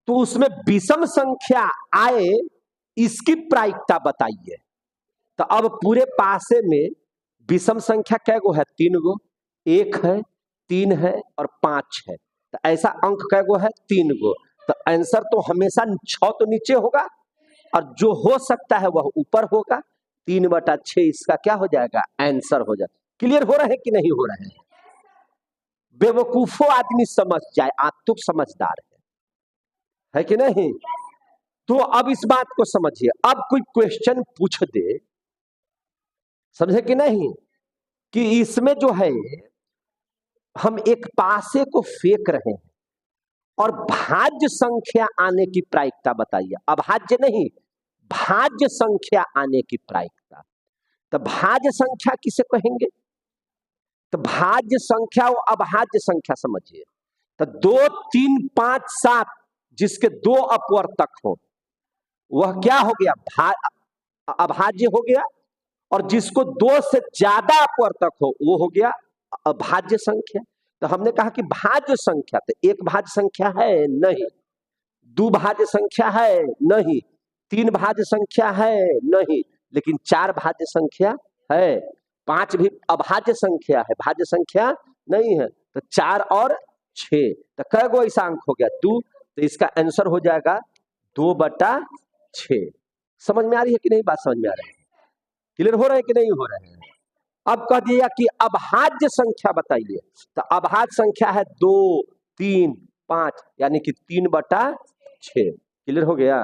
तो उसमें विषम संख्या आए इसकी प्रायिकता बताइए। तो अब पूरे पासे में विषम संख्या कै गो है? 3 गो। 1 है, 3 है और 5 है। तो ऐसा अंक कै गो है? 3 गो। तो आंसर तो हमेशा 6 तो नीचे होगा और जो हो सकता है वह ऊपर होगा। 3/6 इसका क्या हो जाएगा? आंसर हो जाएगा। क्लियर हो रहे हैं कि नहीं हो रहे हैं? बेवकूफो आदमी समझ जाए, आप तो समझदार है कि नहीं? तो अब इस बात को समझिए। अब कोई क्वेश्चन पूछ दे, समझे कि नहीं, कि इसमें जो है हम एक पासे को फेंक रहे हैं और भाज्य संख्या आने की प्रायिकता बताइए। अभाज्य नहीं, भाज्य संख्या आने की प्रायिकता। तो भाज्य संख्या किसे कहेंगे? तो भाज्य संख्या और अभाज्य संख्या समझिए। तो 2, 3, 5, 7 जिसके 2 अपवर्तक हो वह क्या हो गया? अभाज्य हो गया। और जिसको 2 से ज्यादा अपवर्तक हो वो हो गया अभाज्य संख्या। तो हमने कहा कि भाज्य संख्या, तो एक भाज्य संख्या है नहीं, 2 भाज्य संख्या है नहीं, 3 भाज्य संख्या है नहीं, लेकिन 4 भाज्य संख्या है। 5 भी अभाज्य संख्या है, भाज्य संख्या नहीं है। तो 4 और 6, तो कै गो ऐसा अंक हो गया? 2। तो इसका आंसर हो जाएगा 2/6। समझ में आ रही है कि नहीं? बात समझ में आ रही है? क्लियर हो रहे हैं कि नहीं हो रहे हैं? अब कह दिया कि अभाज्य संख्या बताइए। तो अभाज्य संख्या है 2, 3, 5 यानी कि 3/6। क्लियर हो गया?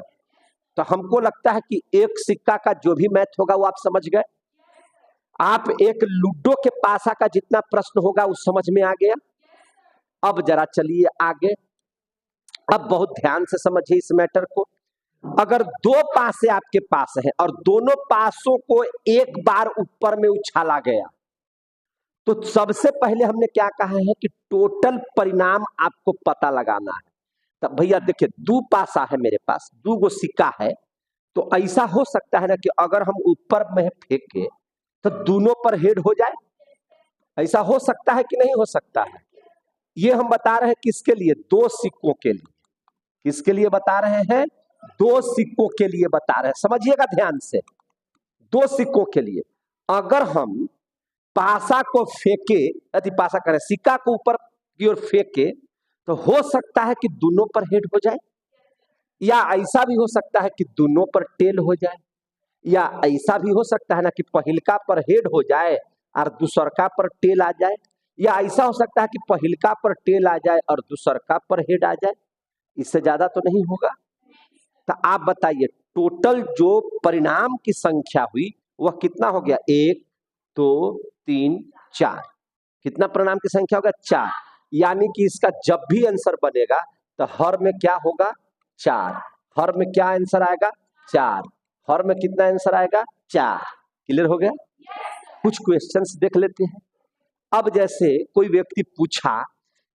तो हमको लगता है कि एक सिक्का का जो भी मैथ होगा वो आप समझ गए। आप एक लूडो के पासा का जितना प्रश्न होगा वो समझ में आ गया। अब जरा चलिए आगे। अब बहुत ध्यान से समझिए इस मैटर को। अगर 2 पासे आपके पास हैं और दोनों पासों को एक बार ऊपर में उछाला गया, तो सबसे पहले हमने क्या कहा है कि टोटल परिणाम आपको पता लगाना है। तो भैया देखिए, 2 पासा है मेरे पास, 2 गो सिक्का है। तो ऐसा हो सकता है ना कि अगर हम ऊपर में फेंके तो दोनों पर हेड हो जाए। ऐसा हो सकता है कि नहीं हो सकता है? ये हम बता रहे हैं किसके लिए? 2 सिक्कों के लिए। किसके लिए बता रहे हैं? 2 सिक्कों के लिए बता रहे हैं। समझिएगा ध्यान से। 2 सिक्कों के लिए अगर हम पासा को फेंके, यदि पासा करें सिक्का को ऊपर की ओर फेंके, तो हो सकता है कि दोनों पर हेड हो जाए, या ऐसा भी हो सकता है कि दोनों पर टेल हो जाए, या ऐसा भी हो सकता है ना कि पहिलका पर हेड हो जाए और दूसरका पर टेल आ जाए, या ऐसा हो सकता है कि पहिलका पर टेल आ जाए और दूसरका पर हेड आ जाए। इससे ज्यादा तो नहीं होगा। तो आप बताइए टोटल जो परिणाम की संख्या हुई वह कितना हो गया? 1, 2, 3, 4। कितना परिणाम की संख्या होगा? 4। यानी कि इसका जब भी आंसर बनेगा तो हर में क्या होगा? 4। हर में क्या आंसर आएगा? 4। हर में कितना आंसर आएगा? 4। क्लियर हो गया? कुछ क्वेश्चंस देख लेते हैं। अब जैसे कोई व्यक्ति पूछा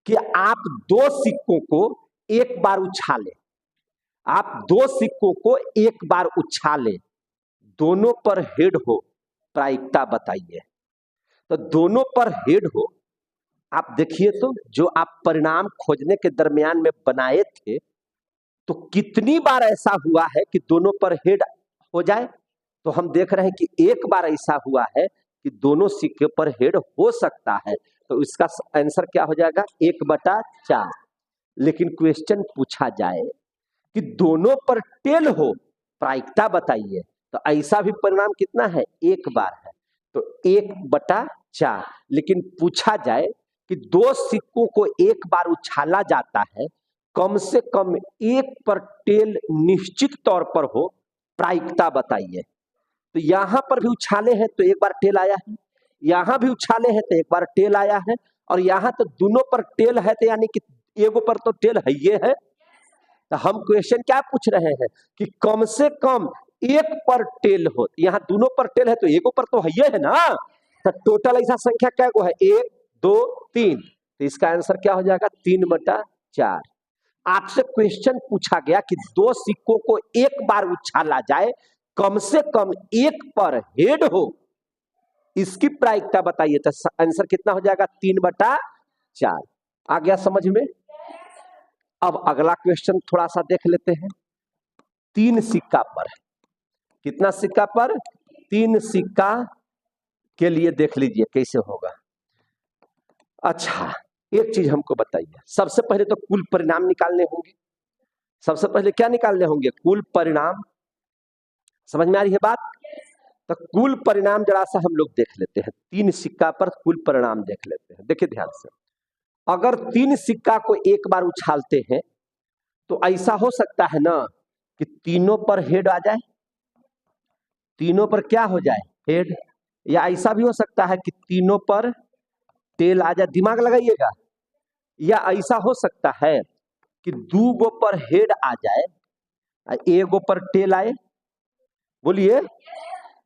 कि आप 2 सिक्कों को एक बार उछाले, आप 2 सिक्कों को एक बार उछाले, दोनों पर हेड हो, प्रायिकता बताइए। तो दोनों पर हेड हो, आप देखिए तो जो आप परिणाम खोजने के दरमियान में बनाए थे, तो कितनी बार ऐसा हुआ है कि दोनों पर हेड हो जाए? तो हम देख रहे हैं कि एक बार ऐसा हुआ है कि दोनों सिक्के पर हेड हो सकता है। तो इसका आंसर क्या हो जाएगा? 1/4। लेकिन क्वेश्चन पूछा जाए कि दोनों पर टेल हो, प्रायिकता बताइए, तो ऐसा भी परिणाम कितना है? एक बार है, तो 1/4। लेकिन पूछा जाए कि 2 सिक्कों को एक बार उछाला जाता है, कम से कम एक पर टेल निश्चित तौर पर हो, प्रायिकता बताइए। तो यहां पर भी उछाले हैं तो एक बार टेल आया है, यहां भी उछाले हैं तो एक बार टेल आया है, और यहां तो दोनों पर टेल है, तो यानी कि एगो पर तो टेल है ये है। तो हम क्वेश्चन क्या पूछ रहे हैं कि कम से कम एक पर टेल हो। यहाँ दोनों पर टेल है तो एगो पर तो है ये है ना। तो टोटल ऐसा संख्या क्या गो है? 1, 2, 3। तो इसका आंसर क्या हो जाएगा? 3/4। आपसे क्वेश्चन पूछा गया कि 2 सिक्कों को एक बार उछाला जाए, कम से कम एक पर हेड हो, इसकी प्रायिकता बताइए। तो आंसर कितना हो जाएगा? 3/4। आ गया समझ में? अब अगला क्वेश्चन थोड़ा सा देख लेते हैं। 3 सिक्का पर, कितना सिक्का पर? 3 सिक्का के लिए देख लीजिए कैसे होगा। अच्छा, एक चीज हमको बताइए, सबसे पहले तो कुल परिणाम निकालने होंगे। सबसे पहले क्या निकालने होंगे? कुल परिणाम। समझ में आ रही है बात? तो कुल परिणाम जरा सा हम लोग देख लेते हैं। 3 सिक्का पर कुल परिणाम देख लेते हैं। देखिए ध्यान से, अगर 3 सिक्का को एक बार उछालते हैं तो ऐसा हो सकता है ना कि तीनों पर हेड आ जाए, तीनों पर क्या हो जाए? हेड। या ऐसा भी हो सकता है कि तीनों पर टेल आ जाए। दिमाग लगाइएगा। या ऐसा हो सकता है कि 2 गो पर हेड आ जाए, 1 गो पर टेल आए। बोलिए।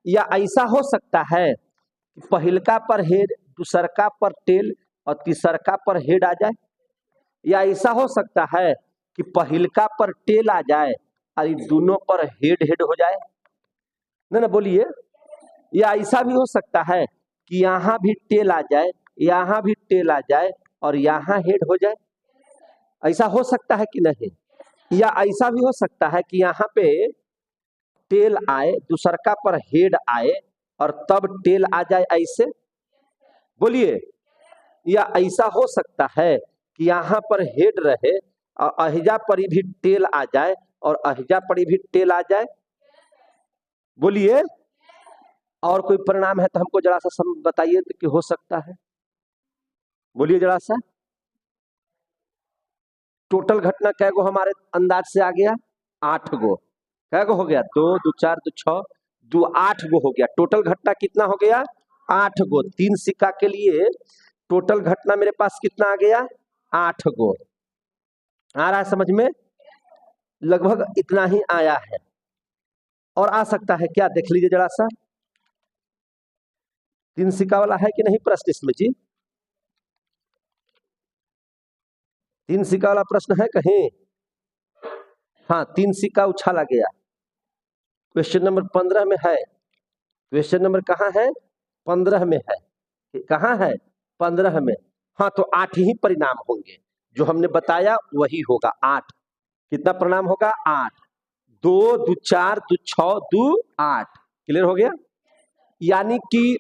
या ऐसा हो सकता है कि पहिलका पर हेड, दूसरका पर टेल और तीसरका पर हेड आ जाए। या ऐसा हो सकता है कि पहिलका पर टेल आ जाए और दोनों पर हेड हेड हो जाए। ना बोलिए। या ऐसा भी हो सकता है कि यहाँ भी टेल आ जाए, यहाँ भी टेल आ जाए और यहाँ हेड हो जाए। ऐसा हो सकता है कि नहीं? या ऐसा भी हो सकता है कि यहाँ पे टेल आए, दूसरका पर हेड आए और तब टेल आ जाए ऐसे। बोलिए। या ऐसा हो सकता है कि यहाँ पर हेड रहे और अहिजा पर भी टेल आ जाए और अहिजा पर भी टेल आ जाए। बोलिए। और कोई परिणाम है तो हमको जरा सा बताइए कि हो सकता है। बोलिए जरा सा। टोटल घटना कै गो हमारे अंदाज से आ गया? 8 गो। कै गो हो गया? 2 2 4 2 6 2 8 गो हो गया। टोटल घटना कितना हो गया? 8 गो। 3 सिक्का के लिए टोटल घटना मेरे पास कितना आ गया? 8 गो। आ रहा है समझ में? लगभग इतना ही आया है। और आ सकता है क्या? देख लीजिए जरा सा। 3 सिक्का वाला है कि नहीं प्रश्न इसमें जी? 3 सिक्का वाला प्रश्न है कहीं? हाँ, 3 सिक्का उछाला गया। क्वेश्चन नंबर 15 में है। क्वेश्चन नंबर कहाँ है? 15 में है। कहाँ है? 15 में। हाँ, तो 8 ही परिणाम होंगे। जो हमने बताया वही होगा 8। कितना परिणाम होगा? 8। 2 2 4 2 6 2 8। क्लियर हो गया? यानी कि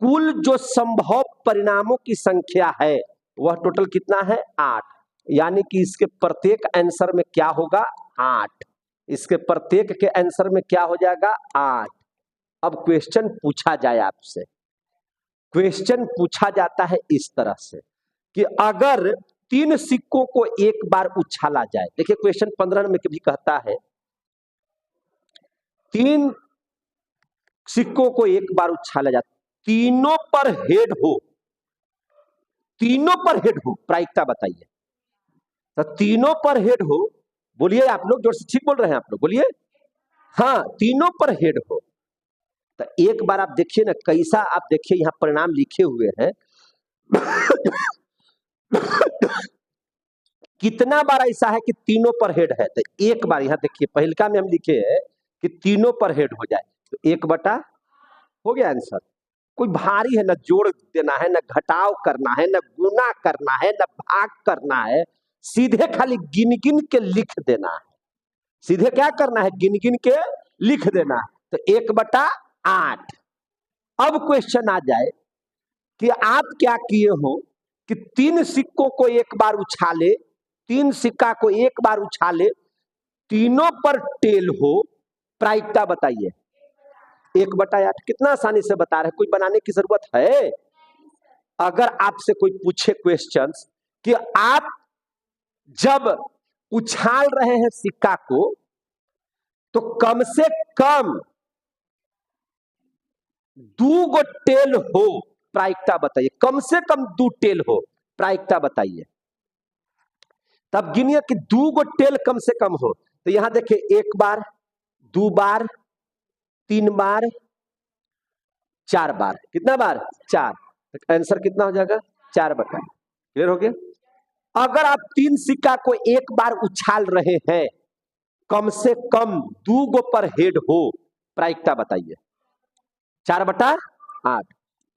कुल जो संभव परिणामों की संख्या है वह टोटल कितना है? 8। यानी कि इसके प्रत्येक आंसर में क्या होगा? 8। इसके प्रत्येक के आंसर में क्या हो जाएगा? 8। अब क्वेश्चन पूछा जाए आपसे, क्वेश्चन पूछा जाता है इस तरह से कि अगर 3 सिक्कों को एक बार उछाला जाए। देखिए क्वेश्चन 15 में भी कहता है 3 सिक्कों को एक बार उछाला जाए, तीनों पर हेड हो, तीनों पर हेड हो, प्रायिकता बताइए। तो तीनों पर हेड हो। बोलिए आप लोग, जोर से ठीक बोल रहे हैं आप लोग, बोलिए। हाँ, तीनों पर हेड हो। तो एक बार आप देखिए ना कैसा, आप देखिए यहां परिणाम लिखे हुए हैं। कितना बार ऐसा है कि तीनों पर हेड है? तो एक बार यहां देखिए, पहलका में हम लिखे हैं कि तीनों पर हेड हो जाए तो 1/, हो गया आंसर। कोई भारी है, ना जोड़ देना है, ना घटाव करना है, ना गुना करना है, ना भाग करना है, सीधे खाली गिन गिन के लिख देना है। सीधे क्या करना है? गिन गिन के लिख देना है। तो 1/8। अब क्वेश्चन आ जाए कि आप क्या किए हो कि 3 सिक्कों को एक बार उछाले, 3 सिक्का को एक बार उछाले, तीनों पर टेल हो, प्रायिकता बताइए। 1/8। कितना आसानी से बता रहे, कोई बनाने की जरूरत है? अगर आपसे कोई पूछे क्वेश्चंस कि आप जब उछाल रहे हैं सिक्का को तो कम से कम 2 गो टेल हो, प्रायिकता बताइए। कम से कम 2 टेल हो, प्रायिकता बताइए। तब गिनिए कि 2 गो टेल कम से कम हो। तो यहां देखिए 1 बार, 2 बार, 3 बार, 4 बार। कितना बार? 4। तो आंसर कितना हो जाएगा? 4/। क्लियर हो गया? अगर आप 3 सिक्का को एक बार उछाल रहे हैं, कम से कम 2 गो पर हेड हो, प्रायिकता बताइए। 4/8।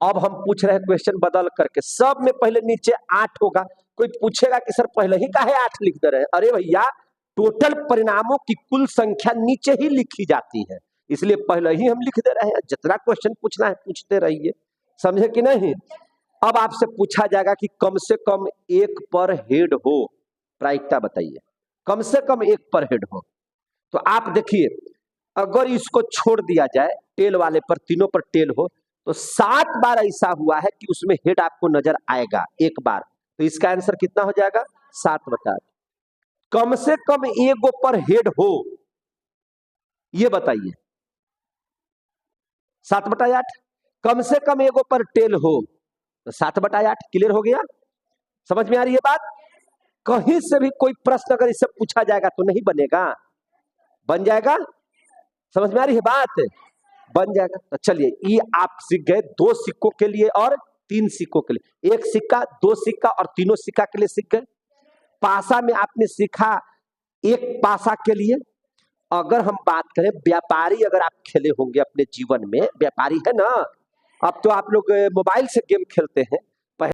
अब हम पूछ रहे हैं क्वेश्चन बदल करके, सब में पहले नीचे 8 होगा। कोई पूछेगा कि सर पहले ही काहे 8 लिख दे रहे हैं? अरे भैया, टोटल परिणामों की कुल संख्या नीचे ही लिखी जाती है, इसलिए पहले ही हम लिख दे रहे हैं। जितना क्वेश्चन पूछना है पूछते रहिए, समझे कि नहीं। अब आपसे पूछा जाएगा कि कम से कम एक पर हेड हो, प्रायिकता बताइए। कम से कम एक पर हेड हो, तो आप देखिए, अगर इसको छोड़ दिया जाए, टेल वाले पर, तीनों पर टेल हो, तो 7 बार ऐसा हुआ है कि उसमें हेड आपको नजर आएगा एक बार, तो इसका आंसर कितना हो जाएगा? 7/8। कम से कम एक पर हेड हो, ये बताइए। 7/8। कम से कम एक पर टेल हो, तो 7/8। क्लियर हो गया? समझ में आ रही है बात? कहीं से भी कोई प्रश्न अगर इससे पूछा जाएगा तो नहीं बनेगा, बन जाएगा। समझ में आ रही है बात? बन जाएगा। तो चलिए, ये आप सीख गए 2 सिक्कों के लिए और 3 सिक्कों के लिए। 1 सिक्का, 2 सिक्का और तीनों सिक्का के लिए सीख गए। पासा में आपने सीखा 1 पासा के लिए। अगर हम बात करें व्यापारी, अगर आप खेले होंगे अपने जीवन में, व्यापारी है ना, अब तो आप लोग मोबाइल से गेम खेलते हैं,